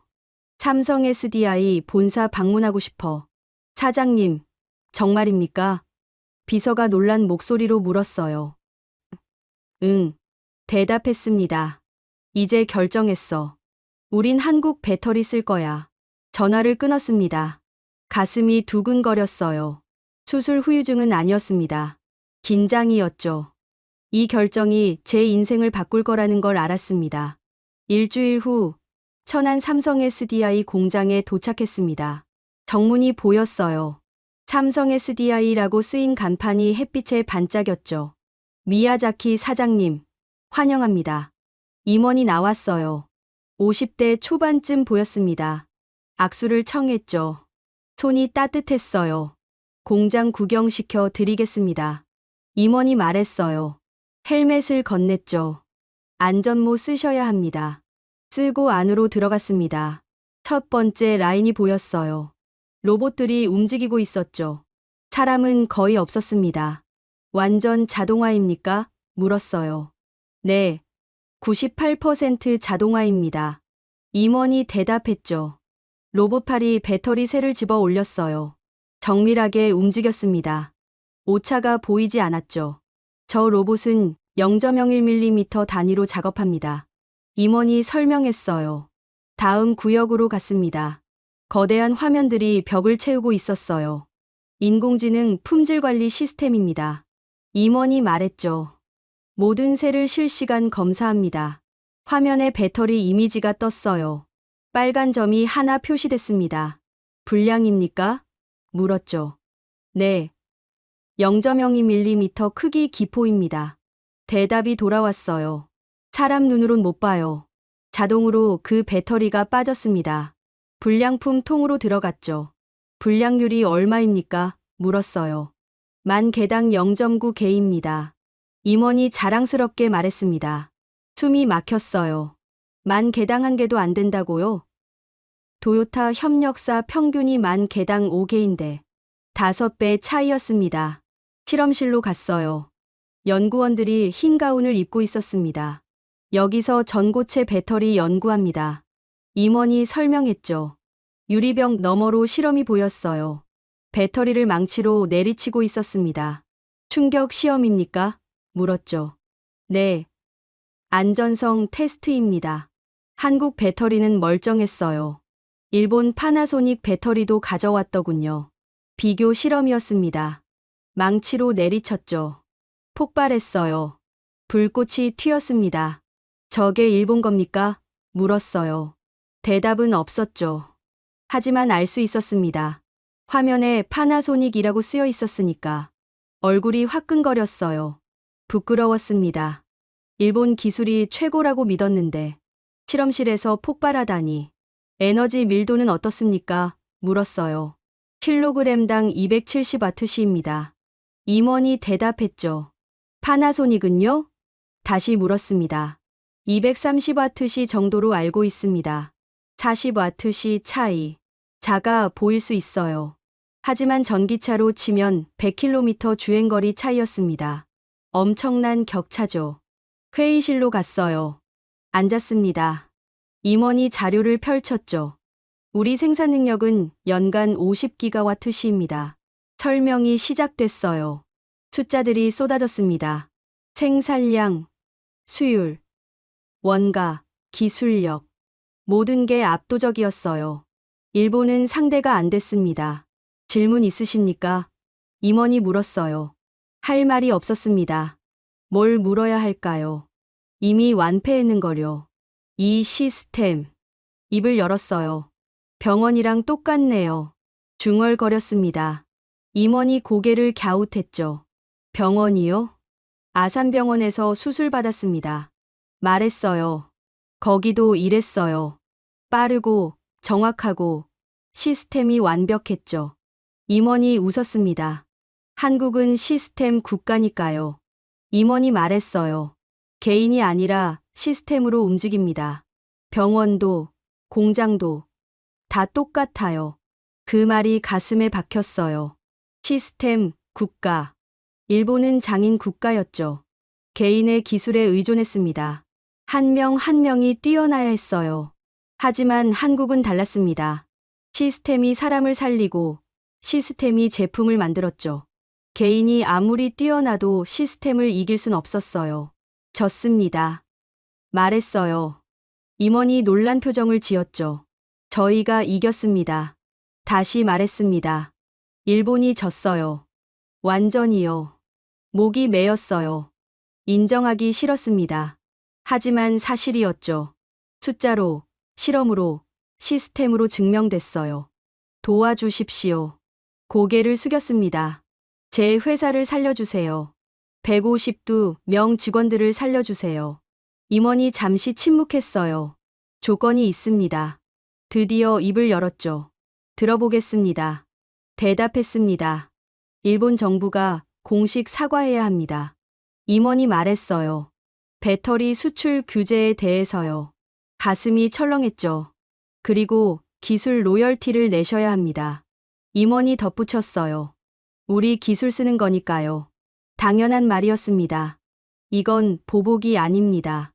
삼성 SDI 본사 방문하고 싶어. 사장님, 정말입니까? 비서가 놀란 목소리로 물었어요. 응. 대답했습니다. 이제 결정했어. 우린 한국 배터리 쓸 거야. 전화를 끊었습니다. 가슴이 두근거렸어요. 수술 후유증은 아니었습니다. 긴장이었죠. 이 결정이 제 인생을 바꿀 거라는 걸 알았습니다. 일주일 후 천안 삼성 SDI 공장에 도착했습니다. 정문이 보였어요. 삼성 SDI라고 쓰인 간판이 햇빛에 반짝였죠. 미야자키 사장님, 환영합니다. 임원이 나왔어요. 50대 초반쯤 보였습니다. 악수를 청했죠. 손이 따뜻했어요. 공장 구경시켜 드리겠습니다. 임원이 말했어요. 헬멧을 건넸죠. 안전모 쓰셔야 합니다. 쓰고 안으로 들어갔습니다. 첫 번째 라인이 보였어요. 로봇들이 움직이고 있었죠. 사람은 거의 없었습니다. 완전 자동화입니까? 물었어요. 네, 98% 자동화입니다. 임원이 대답했죠. 로봇팔이 배터리 셀을 집어 올렸어요. 정밀하게 움직였습니다. 오차가 보이지 않았죠. 저 로봇은 0.01mm 단위로 작업합니다. 임원이 설명했어요. 다음 구역으로 갔습니다. 거대한 화면들이 벽을 채우고 있었어요. 인공지능 품질 관리 시스템입니다. 임원이 말했죠. 모든 셀을 실시간 검사합니다. 화면에 배터리 이미지가 떴어요. 빨간 점이 하나 표시됐습니다. 불량입니까? 물었죠. 네. 0.02mm 크기 기포입니다. 대답이 돌아왔어요. 사람 눈으론 못 봐요. 자동으로 그 배터리가 빠졌습니다. 불량품 통으로 들어갔죠. 불량률이 얼마입니까? 물었어요. 만 개당 0.9개입니다. 임원이 자랑스럽게 말했습니다. 숨이 막혔어요. 만 개당 한 개도 안 된다고요? 도요타 협력사 평균이 만 개당 5개인데 5배 차이였습니다. 실험실로 갔어요. 연구원들이 흰 가운을 입고 있었습니다. 여기서 전고체 배터리 연구합니다. 임원이 설명했죠. 유리병 너머로 실험이 보였어요. 배터리를 망치로 내리치고 있었습니다. 충격 시험입니까? 물었죠. 네. 안전성 테스트입니다. 한국 배터리는 멀쩡했어요. 일본 파나소닉 배터리도 가져왔더군요. 비교 실험이었습니다. 망치로 내리쳤죠. 폭발했어요. 불꽃이 튀었습니다. 저게 일본 겁니까? 물었어요. 대답은 없었죠. 하지만 알 수 있었습니다. 화면에 파나소닉이라고 쓰여 있었으니까. 얼굴이 화끈거렸어요. 부끄러웠습니다. 일본 기술이 최고라고 믿었는데 실험실에서 폭발하다니. 에너지 밀도는 어떻습니까? 물었어요. 킬로그램당 270와트시입니다. 임원이 대답했죠. 파나소닉은요? 다시 물었습니다. 230와트시 정도로 알고 있습니다. 40와트시 차이. 작아 보일 수 있어요. 하지만 전기차로 치면 100km 주행거리 차이였습니다. 엄청난 격차죠. 회의실로 갔어요. 앉았습니다. 임원이 자료를 펼쳤죠. 우리 생산 능력은 연간 50기가와트시입니다. 설명이 시작됐어요. 숫자들이 쏟아졌습니다. 생산량, 수율, 원가, 기술력. 모든 게 압도적이었어요. 일본은 상대가 안 됐습니다. 질문 있으십니까? 임원이 물었어요. 할 말이 없었습니다. 뭘 물어야 할까요? 이미 완패했는걸요. 이 시스템. 입을 열었어요. 병원이랑 똑같네요. 중얼거렸습니다. 임원이 고개를 갸웃했죠. 병원이요? 아산병원에서 수술받았습니다. 말했어요. 거기도 이랬어요. 빠르고 정확하고 시스템이 완벽했죠. 임원이 웃었습니다. 한국은 시스템 국가니까요. 임원이 말했어요. 개인이 아니라 시스템으로 움직입니다. 병원도, 공장도 다 똑같아요. 그 말이 가슴에 박혔어요. 시스템, 국가. 일본은 장인 국가였죠. 개인의 기술에 의존했습니다. 한 명 한 명이 뛰어나야 했어요. 하지만 한국은 달랐습니다. 시스템이 사람을 살리고 시스템이 제품을 만들었죠. 개인이 아무리 뛰어나도 시스템을 이길 순 없었어요. 졌습니다. 말했어요. 임원이 놀란 표정을 지었죠. 저희가 이겼습니다. 다시 말했습니다. 일본이 졌어요. 완전히요. 목이 메였어요. 인정하기 싫었습니다. 하지만 사실이었죠. 숫자로, 실험으로, 시스템으로 증명됐어요. 도와주십시오. 고개를 숙였습니다. 제 회사를 살려주세요. 150명 직원들을 살려주세요. 임원이 잠시 침묵했어요. 조건이 있습니다. 드디어 입을 열었죠. 들어보겠습니다. 대답했습니다. 일본 정부가 공식 사과해야 합니다. 임원이 말했어요. 배터리 수출 규제에 대해서요. 가슴이 철렁했죠. 그리고 기술 로열티를 내셔야 합니다. 임원이 덧붙였어요. 우리 기술 쓰는 거니까요. 당연한 말이었습니다. 이건 보복이 아닙니다.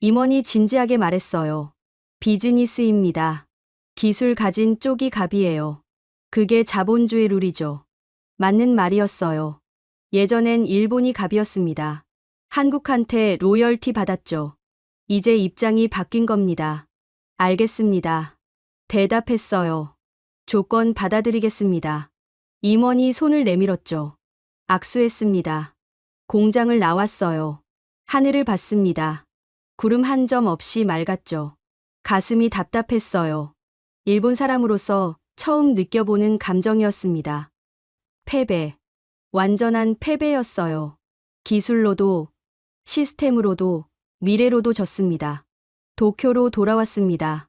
임원이 진지하게 말했어요. 비즈니스입니다. 기술 가진 쪽이 갑이에요. 그게 자본주의 룰이죠. 맞는 말이었어요. 예전엔 일본이 갑이었습니다. 한국한테 로열티 받았죠. 이제 입장이 바뀐 겁니다. 알겠습니다. 대답했어요. 조건 받아들이겠습니다. 임원이 손을 내밀었죠. 악수했습니다. 공장을 나왔어요. 하늘을 봤습니다. 구름 한 점 없이 맑았죠. 가슴이 답답했어요. 일본 사람으로서 처음 느껴보는 감정이었습니다. 패배. 완전한 패배였어요. 기술로도, 시스템으로도, 미래로도 졌습니다. 도쿄로 돌아왔습니다.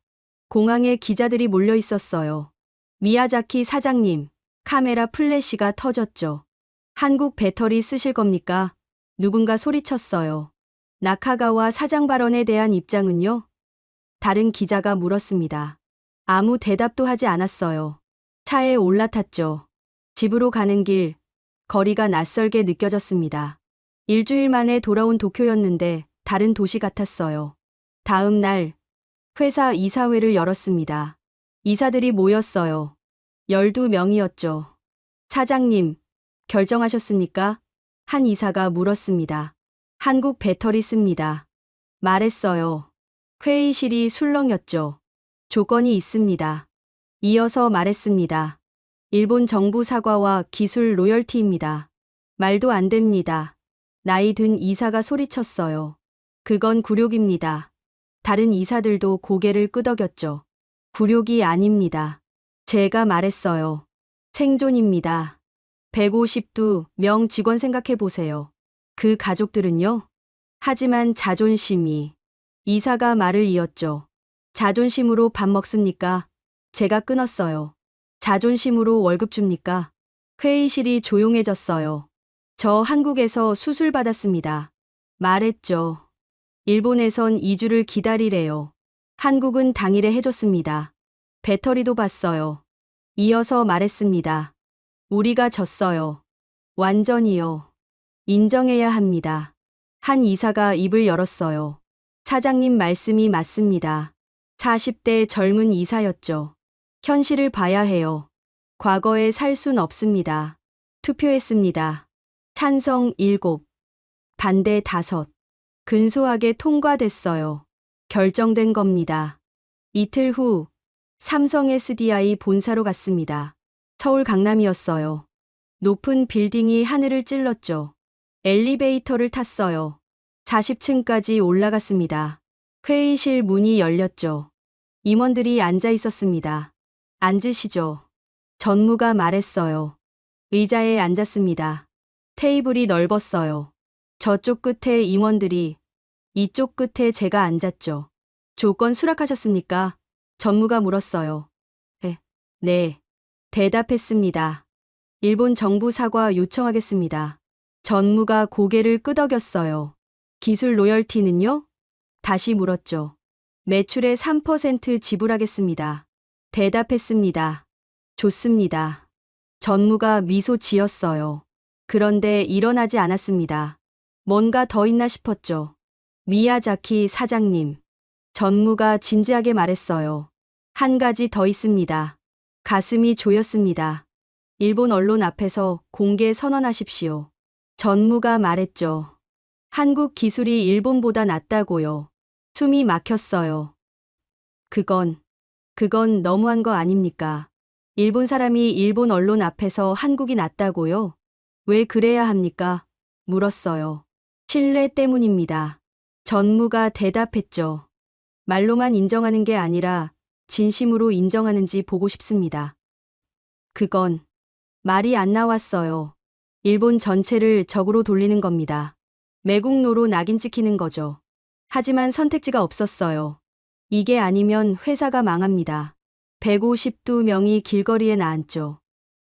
공항에 기자들이 몰려 있었어요. 미야자키 사장님, 카메라 플래시가 터졌죠. 한국 배터리 쓰실 겁니까? 누군가 소리쳤어요. 나카가와 사장 발언에 대한 입장은요? 다른 기자가 물었습니다. 아무 대답도 하지 않았어요. 차에 올라탔죠. 집으로 가는 길, 거리가 낯설게 느껴졌습니다. 일주일 만에 돌아온 도쿄였는데 다른 도시 같았어요. 다음 날, 회사 이사회를 열었습니다. 이사들이 모였어요. 12명이었죠. 사장님, 결정하셨습니까? 한 이사가 물었습니다. 한국 배터리 씁니다. 말했어요. 회의실이 술렁였죠. 조건이 있습니다. 이어서 말했습니다. 일본 정부 사과와 기술 로열티입니다. 말도 안 됩니다. 나이 든 이사가 소리쳤어요. 그건 굴욕입니다. 다른 이사들도 고개를 끄덕였죠. 굴욕이 아닙니다. 제가 말했어요. 생존입니다. 152명 직원 생각해 보세요. 그 가족들은요? 하지만 자존심이. 이사가 말을 이었죠. 자존심으로 밥 먹습니까? 제가 끊었어요. 자존심으로 월급 줍니까? 회의실이 조용해졌어요. 저 한국에서 수술 받았습니다. 말했죠. 일본에선 2주를 기다리래요. 한국은 당일에 해줬습니다. 배터리도 봤어요. 이어서 말했습니다. 우리가 졌어요. 완전히요. 인정해야 합니다. 한 이사가 입을 열었어요. 사장님 말씀이 맞습니다. 40대 젊은 이사였죠. 현실을 봐야 해요. 과거에 살 순 없습니다. 투표했습니다. 찬성 7, 반대 5. 근소하게 통과됐어요. 결정된 겁니다. 이틀 후 삼성 SDI 본사로 갔습니다. 서울 강남이었어요. 높은 빌딩이 하늘을 찔렀죠. 엘리베이터를 탔어요. 40층까지 올라갔습니다. 회의실 문이 열렸죠. 임원들이 앉아 있었습니다. 앉으시죠. 전무가 말했어요. 의자에 앉았습니다. 테이블이 넓었어요. 저쪽 끝에 임원들이, 이쪽 끝에 제가 앉았죠. 조건 수락하셨습니까? 전무가 물었어요. 네. 네. 대답했습니다. 일본 정부 사과 요청하겠습니다. 전무가 고개를 끄덕였어요. 기술 로열티는요? 다시 물었죠. 매출의 3% 지불하겠습니다. 대답했습니다. 좋습니다. 전무가 미소 지었어요. 그런데 일어나지 않았습니다. 뭔가 더 있나 싶었죠. 미야자키 사장님. 전무가 진지하게 말했어요. 한 가지 더 있습니다. 가슴이 조였습니다. 일본 언론 앞에서 공개 선언하십시오. 전무가 말했죠. 한국 기술이 일본보다 낫다고요. 숨이 막혔어요. 그건 너무한 거 아닙니까? 일본 사람이 일본 언론 앞에서 한국이 낫다고요? 왜 그래야 합니까? 물었어요. 신뢰 때문입니다. 전무가 대답했죠. 말로만 인정하는 게 아니라 진심으로 인정하는지 보고 싶습니다. 그건 말이 안 나왔어요. 일본 전체를 적으로 돌리는 겁니다. 매국노로 낙인 찍히는 거죠. 하지만 선택지가 없었어요. 이게 아니면 회사가 망합니다. 152명이 길거리에 나앉죠.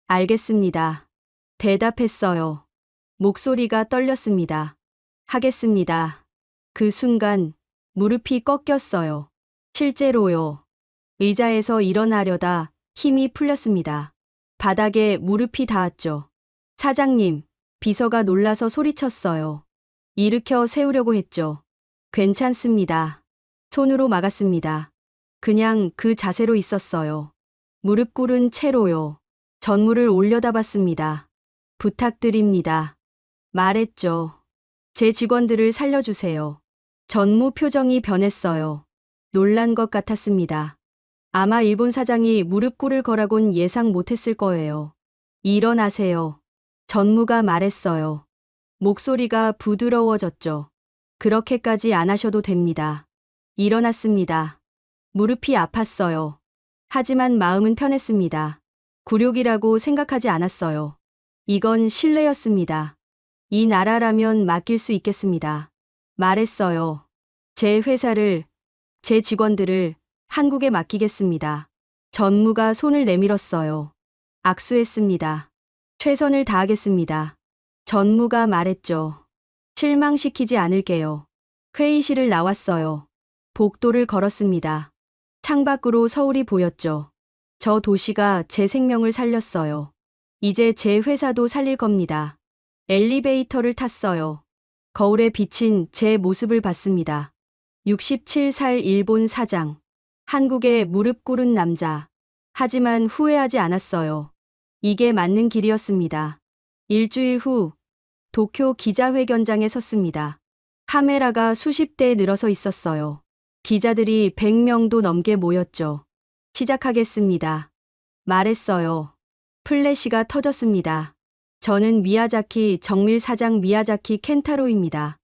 알겠습니다. 대답했어요. 목소리가 떨렸습니다. 하겠습니다. 그 순간 무릎이 꺾였어요. 실제로요. 의자에서 일어나려다 힘이 풀렸습니다. 바닥에 무릎이 닿았죠. 사장님, 비서가 놀라서 소리쳤어요. 일으켜 세우려고 했죠. 괜찮습니다. 손으로 막았습니다. 그냥 그 자세로 있었어요. 무릎 꿇은 채로요. 전무를 올려다봤습니다. 부탁드립니다. 말했죠. 제 직원들을 살려주세요. 전무 표정이 변했어요. 놀란 것 같았습니다. 아마 일본 사장이 무릎 꿇을 거라곤 예상 못했을 거예요. 일어나세요. 전무가 말했어요. 목소리가 부드러워졌죠. 그렇게까지 안 하셔도 됩니다. 일어났습니다. 무릎이 아팠어요. 하지만 마음은 편했습니다. 굴욕이라고 생각하지 않았어요. 이건 신뢰였습니다. 이 나라라면 맡길 수 있겠습니다. 말했어요. 제 회사를, 제 직원들을 한국에 맡기겠습니다. 전무가 손을 내밀었어요. 악수했습니다. 최선을 다하겠습니다. 전무가 말했죠. 실망시키지 않을게요. 회의실을 나왔어요. 복도를 걸었습니다. 창밖으로 서울이 보였죠. 저 도시가 제 생명을 살렸어요. 이제 제 회사도 살릴 겁니다. 엘리베이터를 탔어요. 거울에 비친 제 모습을 봤습니다. 67살 일본 사장. 한국에 무릎 꿇은 남자. 하지만 후회하지 않았어요. 이게 맞는 길이었습니다. 일주일 후 도쿄 기자회견장에 섰습니다. 카메라가 수십 대 늘어서 있었어요. 기자들이 100명도 넘게 모였죠. 시작하겠습니다. 말했어요. 플래시가 터졌습니다. 저는 미야자키 정밀 사장 미야자키 켄타로입니다.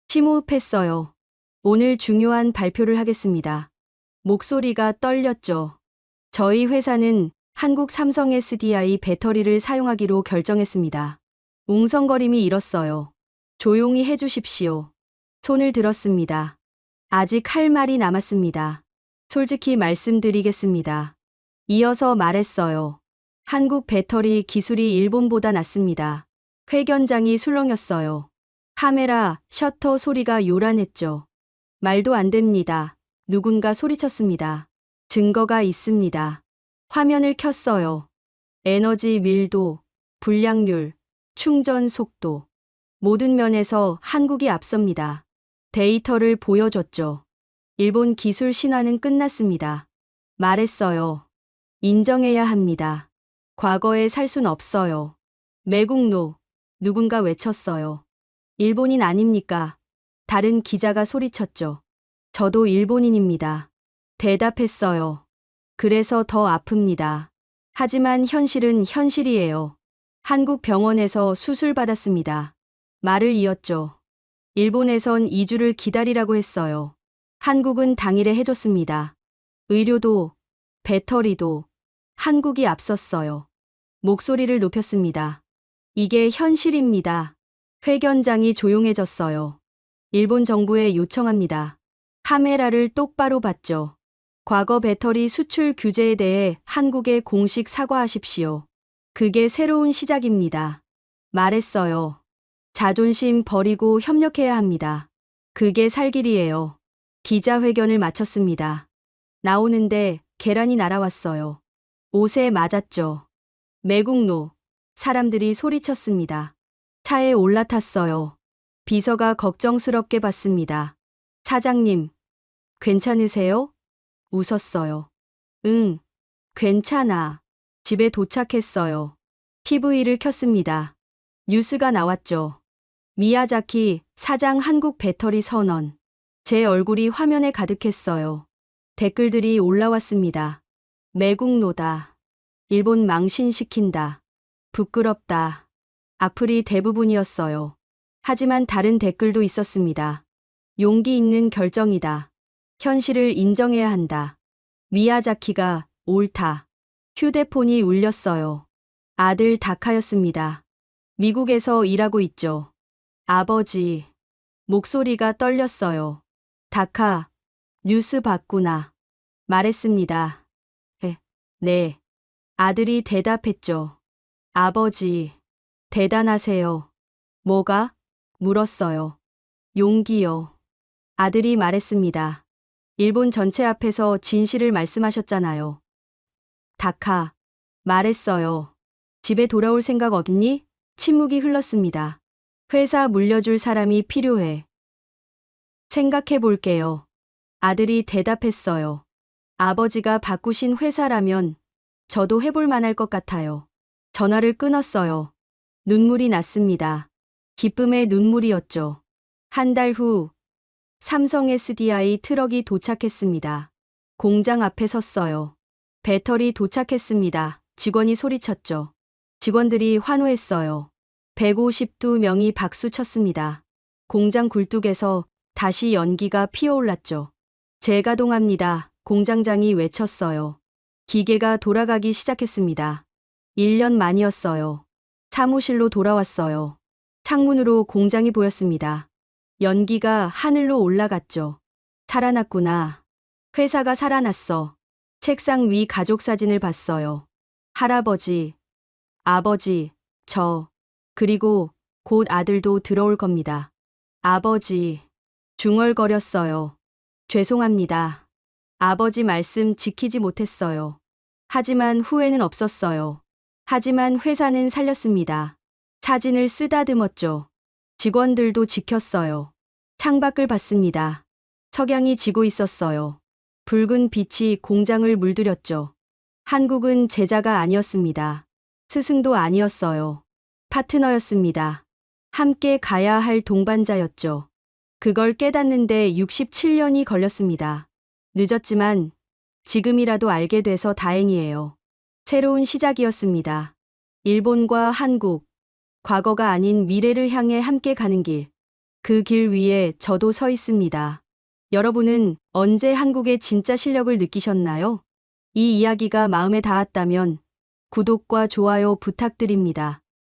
심호흡했어요. 오늘 중요한 발표를 하겠습니다. 목소리가 떨렸죠. 저희 회사는 한국 삼성 SDI 배터리를 사용하기로 결정했습니다. 웅성거림이 일었어요. 조용히 해주십시오. 손을 들었습니다. 아직 할 말이 남았습니다. 솔직히 말씀드리겠습니다. 이어서 말했어요. 한국 배터리 기술이 일본보다 낫습니다. 회견장이 술렁였어요. 카메라, 셔터 소리가 요란했죠. 말도 안 됩니다. 누군가 소리쳤습니다. 증거가 있습니다. 화면을 켰어요. 에너지 밀도, 불량률, 충전 속도. 모든 면에서 한국이 앞섭니다. 데이터를 보여줬죠. 일본 기술 신화는 끝났습니다. 말했어요. 인정해야 합니다. 과거에 살 순 없어요. 매국노. 누군가 외쳤어요. 일본인 아닙니까? 다른 기자가 소리쳤죠. 저도 일본인입니다. 대답했어요. 그래서 더 아픕니다. 하지만 현실은 현실이에요. 한국 병원에서 수술받았습니다. 말을 이었죠. 일본에선 2주를 기다리라고 했어요. 한국은 당일에 해줬습니다. 의료도, 배터리도 한국이 앞섰어요. 목소리를 높였습니다. 이게 현실입니다. 회견장이 조용해졌어요. 일본 정부에 요청합니다. 카메라를 똑바로 봤죠. 과거 배터리 수출 규제에 대해 한국에 공식 사과하십시오. 그게 새로운 시작입니다. 말했어요. 자존심 버리고 협력해야 합니다. 그게 살 길이에요. 기자회견을 마쳤습니다. 나오는데 계란이 날아왔어요. 옷에 맞았죠. 매국노. 사람들이 소리쳤습니다. 차에 올라탔어요. 비서가 걱정스럽게 봤습니다. 사장님, 괜찮으세요? 웃었어요. 응, 괜찮아. 집에 도착했어요. TV를 켰습니다. 뉴스가 나왔죠. 미야자키 사장 한국 배터리 선언. 제 얼굴이 화면에 가득했어요. 댓글들이 올라왔습니다. 매국노다. 일본 망신시킨다. 부끄럽다. 악플이 대부분이었어요. 하지만 다른 댓글도 있었습니다. 용기 있는 결정이다. 현실을 인정해야 한다. 미야자키가 옳다. 휴대폰이 울렸어요. 아들 다카였습니다. 미국에서 일하고 있죠. 아버지. 목소리가 떨렸어요. 다카, 뉴스 봤구나. 말했습니다. 네. 아들이 대답했죠. 아버지, 대단하세요. 뭐가? 물었어요. 용기요. 아들이 말했습니다. 일본 전체 앞에서 진실을 말씀하셨잖아요. 다카, 말했어요. 집에 돌아올 생각 없니? 침묵이 흘렀습니다. 회사 물려줄 사람이 필요해. 생각해 볼게요. 아들이 대답했어요. 아버지가 바꾸신 회사라면 저도 해볼 만할 것 같아요. 전화를 끊었어요. 눈물이 났습니다. 기쁨의 눈물이었죠. 한 달 후, 삼성 SDI 트럭이 도착했습니다. 공장 앞에 섰어요. 배터리 도착했습니다. 직원이 소리쳤죠. 직원들이 환호했어요. 152명이 박수 쳤습니다. 공장 굴뚝에서 다시 연기가 피어올랐죠. 재가동합니다. 공장장이 외쳤어요. 기계가 돌아가기 시작했습니다. 1년 만이었어요. 사무실로 돌아왔어요. 창문으로 공장이 보였습니다. 연기가 하늘로 올라갔죠. 살아났구나. 회사가 살아났어. 책상 위 가족 사진을 봤어요. 할아버지, 아버지, 저, 그리고 곧 아들도 들어올 겁니다. 아버지, 중얼거렸어요. 죄송합니다. 아버지 말씀 지키지 못했어요. 하지만 후회는 없었어요. 하지만 회사는 살렸습니다. 사진을 쓰다듬었죠. 직원들도 지켰어요. 창밖을 봤습니다. 석양이 지고 있었어요. 붉은 빛이 공장을 물들였죠. 한국은 제자가 아니었습니다. 스승도 아니었어요. 파트너였습니다. 함께 가야 할 동반자였죠. 그걸 깨닫는데 67년이 걸렸습니다. 늦었지만 지금이라도 알게 돼서 다행이에요. 새로운 시작이었습니다. 일본과 한국, 과거가 아닌 미래를 향해 함께 가는 길. 그 길 위에 저도 서 있습니다. 여러분은 언제 한국의 진짜 실력을 느끼셨나요? 이 이야기가 마음에 닿았다면 구독과 좋아요 부탁드립니다.